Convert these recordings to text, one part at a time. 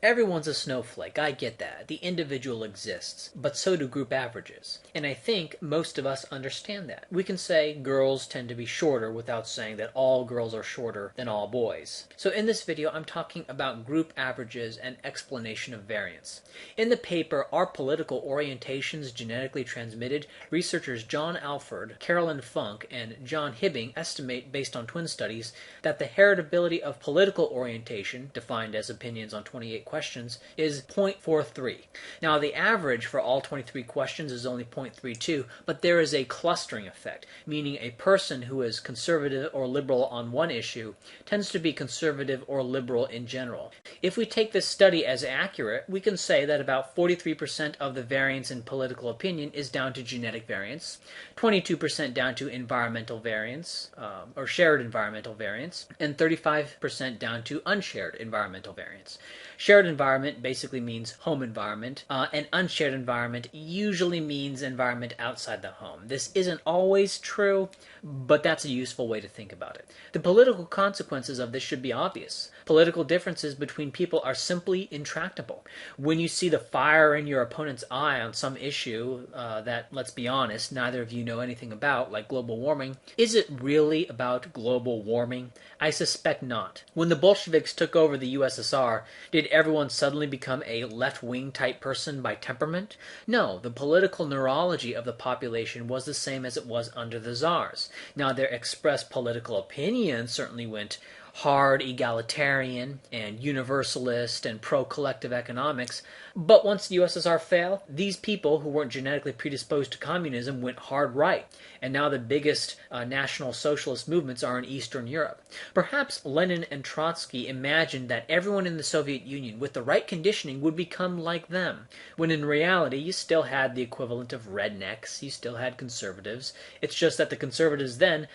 Everyone's a snowflake, I get that. The individual exists, but so do group averages. And I think most of us understand that. We can say girls tend to be shorter without saying that all girls are shorter than all boys. So in this video, I'm talking about group averages and explanation of variance. In the paper, Are Political Orientations Genetically Transmitted?, researchers John Alford, Carolyn Funk, and John Hibbing estimate, based on twin studies, that the heritability of political orientation, defined as opinions on 28 questions, is 0.43. Now, the average for all 23 questions is only 0.32, but there is a clustering effect, meaning a person who is conservative or liberal on one issue tends to be conservative or liberal in general. If we take this study as accurate, we can say that about 43% of the variance in political opinion is down to genetic variance, 22% down to environmental variance, or shared environmental variance, and 35% down to unshared environmental variance. Shared environment basically means home environment, and unshared environment usually means environment outside the home. This isn't always true, but that's a useful way to think about it. The political consequences of this should be obvious. Political differences between people are simply intractable. When you see the fire in your opponent's eye on some issue that, let's be honest, neither of you know anything about, like global warming, is it really about global warming? I suspect not. When the Bolsheviks took over the USSR, did everyone suddenly become a left-wing type person by temperament? No, the political neurology of the population was the same as it was under the Tsars. Now, their expressed political opinion certainly went hard egalitarian and universalist and pro-collective economics, but once the USSR fell, these people who weren't genetically predisposed to communism went hard right, and now the biggest national socialist movements are in Eastern Europe. Perhaps Lenin and Trotsky imagined that everyone in the Soviet Union with the right conditioning would become like them, when in reality you still had the equivalent of rednecks, you still had conservatives. It's just that the conservatives then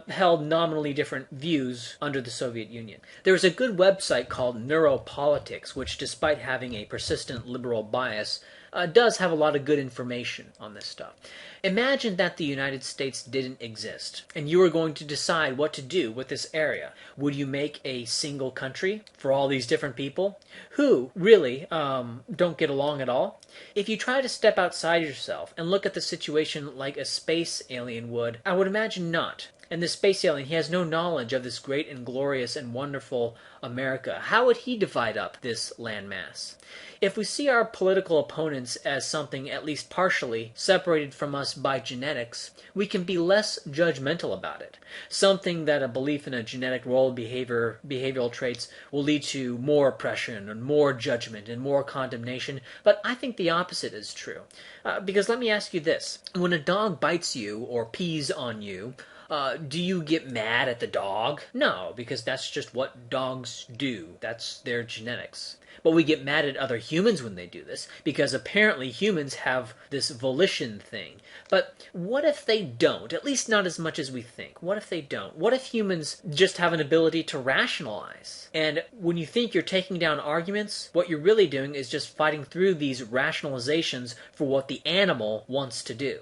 held nominally different views under the Soviet Union. There is a good website called Neuropolitics, which, despite having a persistent liberal bias, does have a lot of good information on this stuff. Imagine that the United States didn't exist, and you were going to decide what to do with this area. Would you make a single country for all these different people who really don't get along at all? If you try to step outside yourself and look at the situation like a space alien would, I would imagine not. And the space alien, he has no knowledge of this great and glorious and wonderful America. How would he divide up this landmass? If we see our political opponents as something at least partially separated from us by genetics, we can be less judgmental about it. Something that a belief in a genetic role behavioral traits will lead to more oppression and more judgment and more condemnation, but I think the opposite is true. Because let me ask you this. When a dog bites you or pees on you, do you get mad at the dog? No, because that's just what dogs do. That's their genetics. But we get mad at other humans when they do this, because apparently humans have this volition thing. But what if they don't? At least not as much as we think. What if they don't? What if humans just have an ability to rationalize? And when you think you're taking down arguments, what you're really doing is just fighting through these rationalizations for what the animal wants to do.